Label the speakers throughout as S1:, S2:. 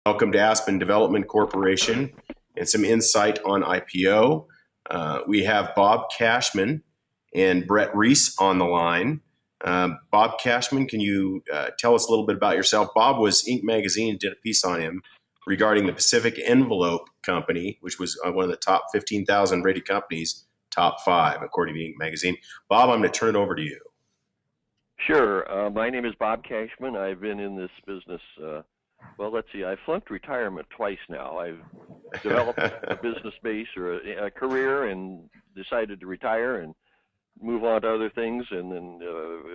S1: Welcome to Aspen Development Corporation and some insight on IPO. We have Bob Cashman and Brett Reiss on the line. Bob Cashman, can you tell us a little bit about yourself? Bob was Inc. Magazine did a piece on him regarding the Pacific Envelope Company, which was one of the top 15,000 rated companies, top five, according to Inc. Magazine. Bob, I'm going to turn it over to you.
S2: Sure. My name is Bob Cashman. I've been in this business, well, let's see, I flunked retirement twice now. I've developed a business base or a career and decided to retire and move on to other things. And then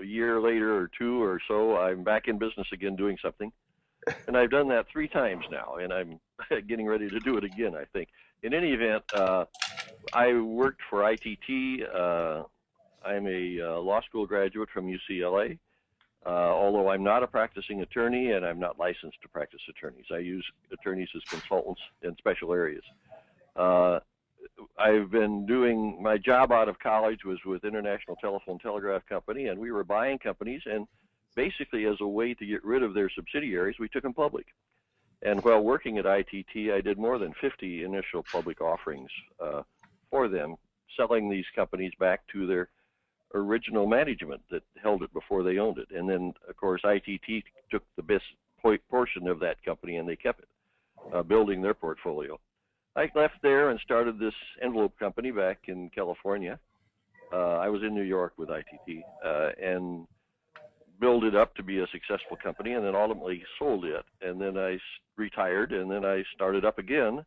S2: a year later or two or so, I'm back in business again doing something. And I've done that 3 times now, and I'm getting ready to do it again, I think. In any event, I worked for ITT. I'm a law school graduate from UCLA. Although I'm not a practicing attorney and I'm not licensed to practice attorneys. I use attorneys as consultants in special areas. I've been doing, my job out of college was with International Telephone Telegraph Company, and we were buying companies, and basically as a way to get rid of their subsidiaries, we took them public. And while working at ITT, I did more than 50 initial public offerings for them, selling these companies back to their original management that held it before they owned it. And then, of course, ITT took the best portion of that company and they kept it, building their portfolio. I left there and started this envelope company back in California. I was in New York with ITT and built it up to be a successful company, and then ultimately sold it. And then I retired, and then I started up again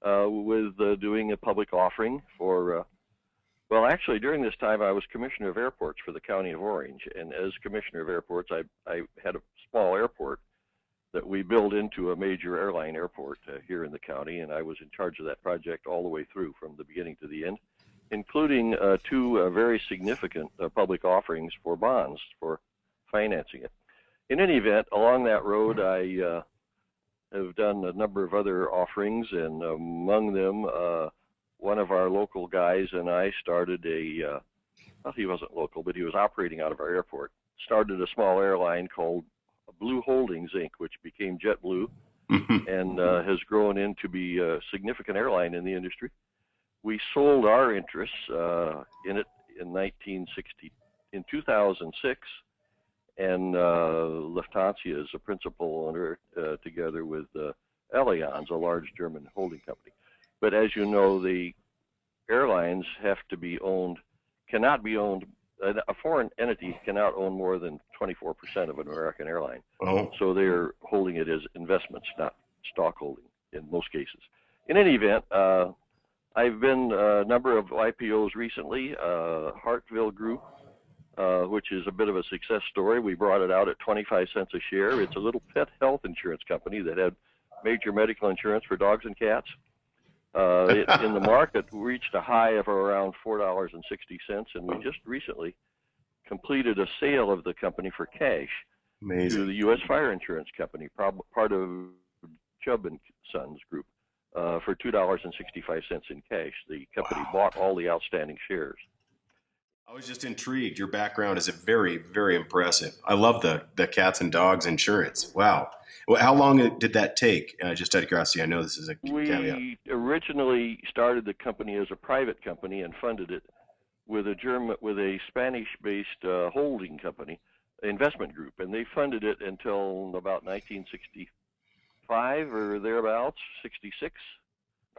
S2: with doing a public offering for well, actually, during this time, I was Commissioner of Airports for the County of Orange, and as Commissioner of Airports, I had a small airport that we built into a major airline airport here in the county, and I was in charge of that project all the way through from the beginning to the end, including 2 very significant public offerings for bonds for financing it. In any event, along that road, I have done a number of other offerings, and among them, one of our local guys and I started well, he wasn't local, but he was operating out of our airport, started a small airline called Blue Holdings, Inc., which became JetBlue and has grown into be a significant airline in the industry. We sold our interests in it in 2006, and Lufthansa is a principal owner together with Allianz, a large German holding company. But as you know, the airlines have to be owned, cannot be owned, a foreign entity cannot own more than 24% of an American airline.
S1: Oh.
S2: So they're holding it as investments, not stock holding in most cases. In any event, I've been a number of IPOs recently, Hartville Group, which is a bit of a success story. We brought it out at 25 cents a share. It's a little pet health insurance company that had major medical insurance for dogs and cats. In the market, reached a high of around $4.60, and we just recently completed a sale of the company for cash.
S1: Amazing.
S2: To the U.S. Fire Insurance Company, part of Chubb and Sons Group, for $2.65 in cash. The company bought all the outstanding shares.
S1: I was just intrigued. Your background is very, very impressive. I love the cats and dogs insurance. Wow. Well, how long did that take? Just out of curiosity, I know this is a caveat.
S2: We originally started the company as a private company and funded it with a Spanish-based holding company, investment group, and they funded it until about 1965 or thereabouts, 66.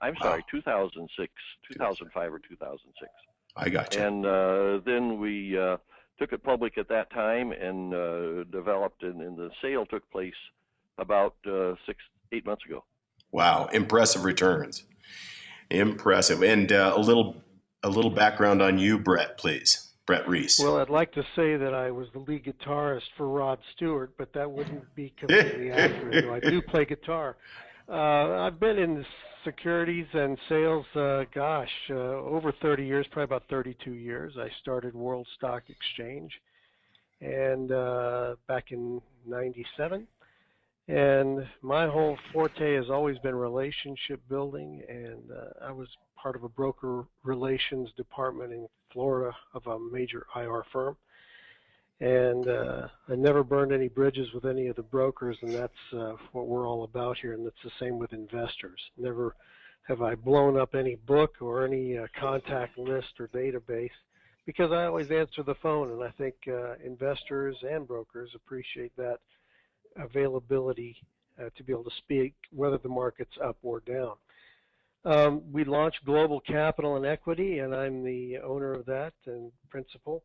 S2: I'm sorry, 2006, 2005 or 2006.
S1: I got you.
S2: And then we took it public at that time and developed, and the sale took place about 8 months ago.
S1: Wow, impressive returns. Impressive. And a little background on you, Brett, please. Brett Reiss.
S3: Well, I'd like to say that I was the lead guitarist for Rod Stewart, but that wouldn't be completely accurate. Though I do play guitar. I've been in securities and sales, over 30 years, probably about 32 years. I started World Stock Exchange and back in '97. And my whole forte has always been relationship building, and I was part of a broker relations department in Florida of a major IR firm. And I never burned any bridges with any of the brokers, and that's what we're all about here, and it's the same with investors. Never have I blown up any book or any contact list or database, because I always answer the phone, and I think investors and brokers appreciate that availability to be able to speak whether the market's up or down. We launched Global Capital and Equity, and I'm the owner of that and principal.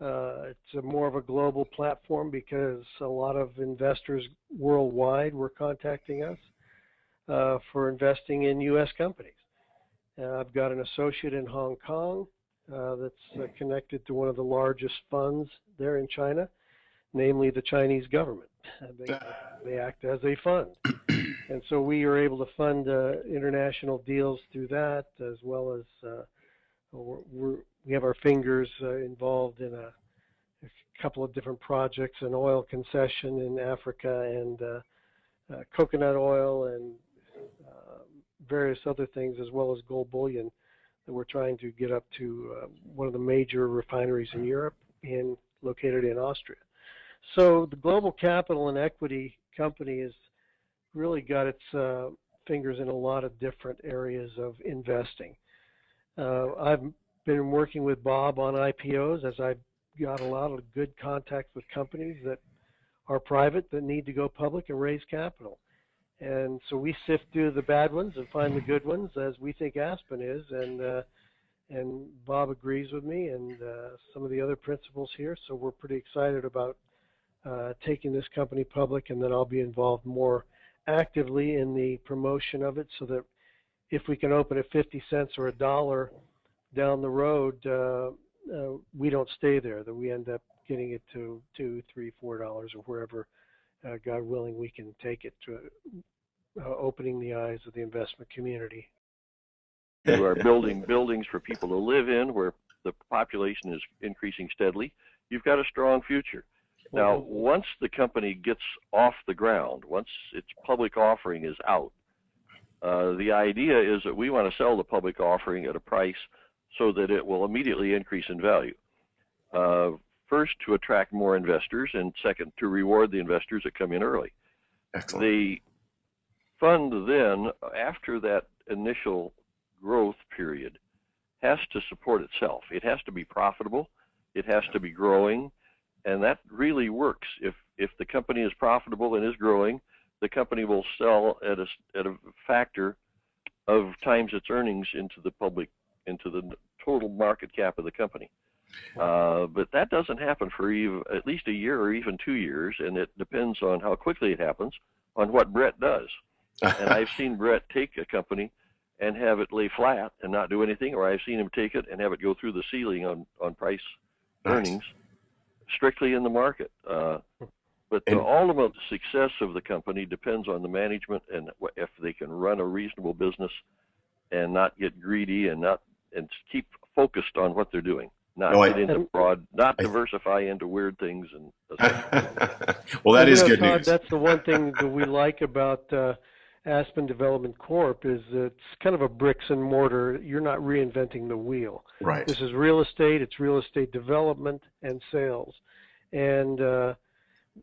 S3: It's more of a global platform because a lot of investors worldwide were contacting us for investing in U.S. companies. I've got an associate in Hong Kong that's connected to one of the largest funds there in China, namely the Chinese government. They act as a fund. And so we are able to fund international deals through that, as well as we have our fingers involved in a couple of different projects, an oil concession in Africa and coconut oil and various other things, as well as gold bullion that we're trying to get up to one of the major refineries in Europe located in Austria. So the Global Capital and Equity company has really got its fingers in a lot of different areas of investing. I've been working with Bob on IPOs, as I've got a lot of good contacts with companies that are private that need to go public and raise capital. And so we sift through the bad ones and find the good ones, as we think Aspen is, and Bob agrees with me and some of the other principals here. So we're pretty excited about taking this company public, and then I'll be involved more actively in the promotion of it, so that if we can open at 50 cents or $1 down the road, we don't stay there, that we end up getting it to $2, $3, $4 or wherever, God willing, we can take it to opening the eyes of the investment community.
S2: You are building buildings for people to live in, where the population is increasing steadily. You've got a strong future. Now, once the company gets off the ground, once its public offering is out, the idea is that we want to sell the public offering at a price so that it will immediately increase in value. First, to attract more investors, and second, to reward the investors that come in early.
S1: Excellent.
S2: The fund then, after that initial growth period, has to support itself. It has to be profitable. It has to be growing. And that really works. If the company is profitable and is growing, the company will sell at a factor of times its earnings into the total market cap of the company. But that doesn't happen for at least a year or even 2 years, and it depends on how quickly it happens, on what Brett does. And I've seen Brett take a company and have it lay flat and not do anything, or I've seen him take it and have it go through the ceiling on price earnings. Strictly in the market. But the ultimate success of the company depends on the management, and if they can run a reasonable business and not get greedy and keep focused on what they're doing, not get into fraud, not diversify into weird things.
S1: Well, that is good
S3: Todd,
S1: news.
S3: that's the one thing that we like about Aspen Development Corp. is it's kind of a bricks and mortar. You're not reinventing the wheel.
S1: Right.
S3: This is real estate. It's real estate development and sales. And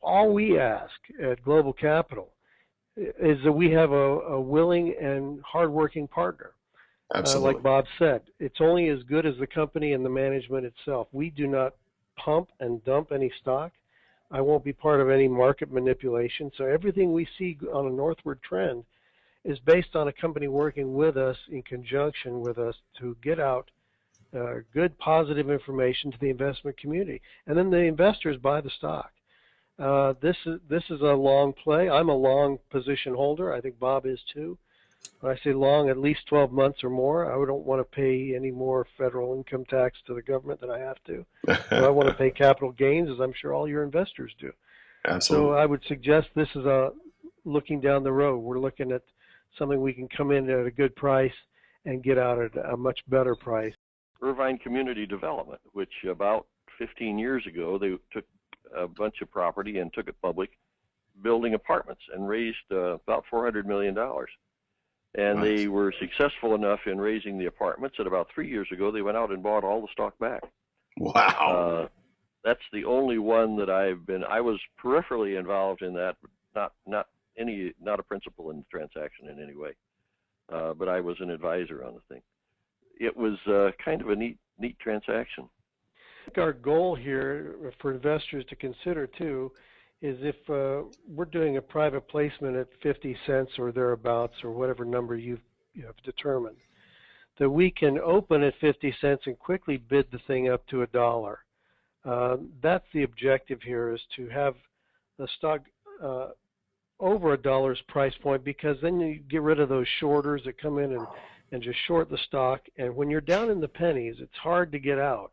S3: all we ask at Global Capital is that we have a willing and hardworking partner.
S1: Absolutely.
S3: Like Bob said, it's only as good as the company and the management itself. We do not pump and dump any stock. I won't be part of any market manipulation. So everything we see on a northward trend is based on a company working with us in conjunction with us to get out good, positive information to the investment community. And then the investors buy the stock. This is a long play. I'm a long position holder. I think Bob is too. When I say long, at least 12 months or more. I don't want to pay any more federal income tax to the government than I have to. So I want to pay capital gains, as I'm sure all your investors do.
S1: Absolutely.
S3: So I would suggest this is looking down the road. We're looking at something we can come in at a good price and get out at a much better price.
S2: Irvine Community Development, which about 15 years ago, they took a bunch of property and took it public, building apartments, and raised about $400 million. And they were successful enough in raising the apartments that about 3 years ago, they went out and bought all the stock back.
S1: Wow.
S2: That's the only one that I was peripherally involved in that, but not a principal in the transaction in any way. But I was an advisor on the thing. It was kind of a neat transaction.
S3: I think our goal here for investors to consider too is if we're doing a private placement at 50 cents or thereabouts or whatever number you have determined, that we can open at 50 cents and quickly bid the thing up to $1. That's the objective here, is to have the stock over $1 price point, because then you get rid of those shorters that come in and just short the stock. And when you're down in the pennies, it's hard to get out.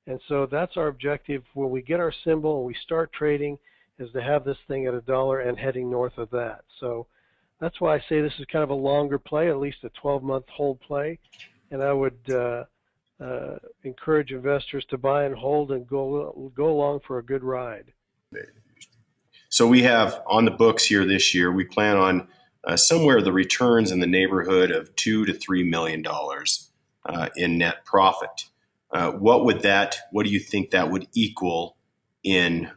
S3: And so that's our objective when we get our symbol and we start trading, is to have this thing at $1 and heading north of that. So that's why I say this is kind of a longer play, at least a 12-month hold play. And I would encourage investors to buy and hold and go along for a good ride.
S1: So we have on the books here this year, we plan on somewhere the returns in the neighborhood of $2 to $3 million in net profit. What do you think that would equal in,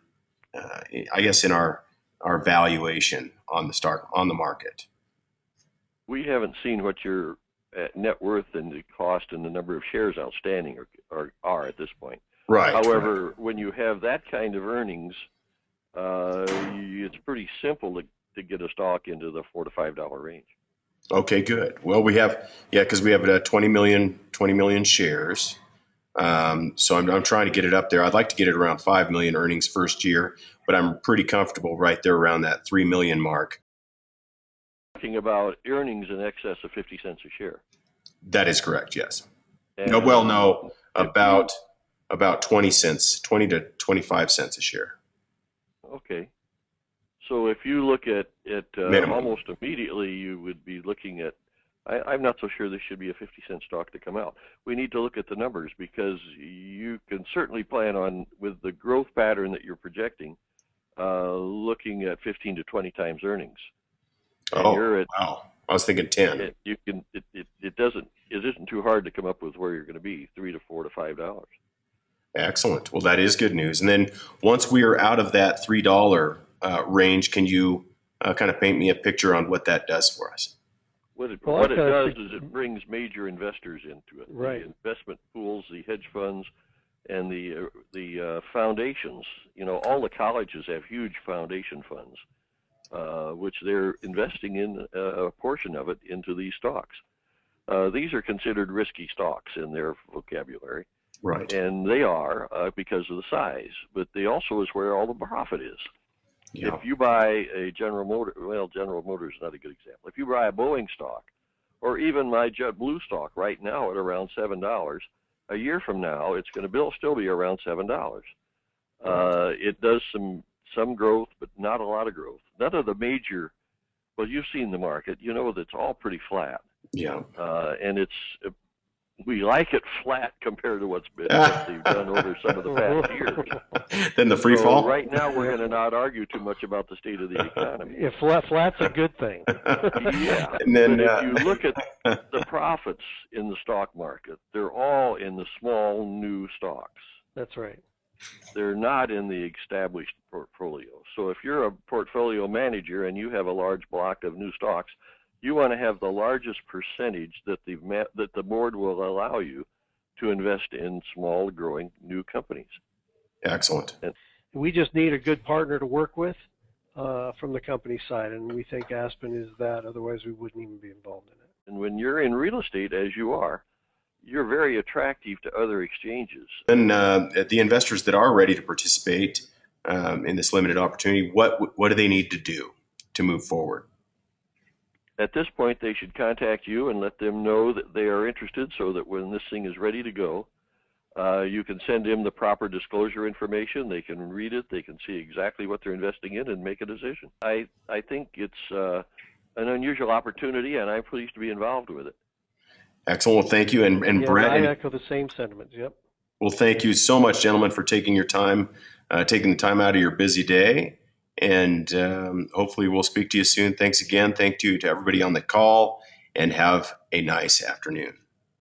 S1: I guess, in our valuation on the market?
S2: We haven't seen what your net worth and the cost and the number of shares outstanding are at this point.
S1: Right.
S2: However, when you have that kind of earnings, it's pretty simple to get a stock into the $4 to $5 range.
S1: Okay, good. Well, because we have 20 million shares. So I'm trying to get it up there. I'd like to get it around 5 million earnings first year, but I'm pretty comfortable right there around that 3 million mark.
S2: Talking about earnings in excess of 50 cents a share.
S1: That is correct. Yes.
S2: And
S1: About 20 to 25 cents a share.
S2: Okay. So if you look at almost immediately, you would be looking at, I'm not so sure this should be a 50-cent stock to come out. We need to look at the numbers, because you can certainly plan on, with the growth pattern that you're projecting, looking at 15 to 20 times earnings. And
S1: wow. I was thinking 10.
S2: It isn't too hard to come up with where you're going to be, $3 to $4 to $5.
S1: Excellent. Well, that is good news. And then once we are out of that $3 range, can you kind of paint me a picture on what that does for us?
S2: What it does is it brings major investors into it.
S3: Right.
S2: The investment pools, the hedge funds, and the foundations. All the colleges have huge foundation funds, which they're investing in a portion of it into these stocks. These are considered risky stocks in their vocabulary.
S1: Right.
S2: And they are because of the size, but they also is where all the profit is. Yeah. If you buy a General Motors is not a good example. If you buy a Boeing stock, or even my JetBlue stock right now at around $7, a year from now it's going to still be around $7. It does some growth, but not a lot of growth. None of the major. Well, you've seen the market. You know that's all pretty flat.
S1: Yeah.
S2: And we like it flat compared to what they've done over some of the past years.
S1: Then the free fall?
S2: Right now, we're going to not argue too much about the state of the economy.
S3: Yeah, flat's a good thing.
S2: Yeah.
S1: And then,
S2: but if you look at the profits in the stock market, they're all in the small, new stocks.
S3: That's right.
S2: They're not in the established portfolio. So if you're a portfolio manager and you have a large block of new stocks, you want to have the largest percentage that the board will allow you to invest in small, growing, new companies.
S1: Excellent.
S2: And
S3: we just need a good partner to work with from the company side, and we think Aspen is that. Otherwise, we wouldn't even be involved in it.
S2: And when you're in real estate, as you are, you're very attractive to other exchanges.
S1: And the investors that are ready to participate in this limited opportunity, what do they need to do to move forward?
S2: At this point, they should contact you and let them know that they are interested, so that when this thing is ready to go, you can send them the proper disclosure information. They can read it. They can see exactly what they're investing in and make a decision. I think it's an unusual opportunity, and I'm pleased to be involved with it.
S1: Excellent. Well, thank you. And
S3: yeah,
S1: Brett.
S3: I echo the same sentiments. Yep.
S1: Well, thank you so much, gentlemen, for taking the time out of your busy day. And hopefully we'll speak to you soon. Thanks again. Thank you to everybody on the call, and have a nice afternoon.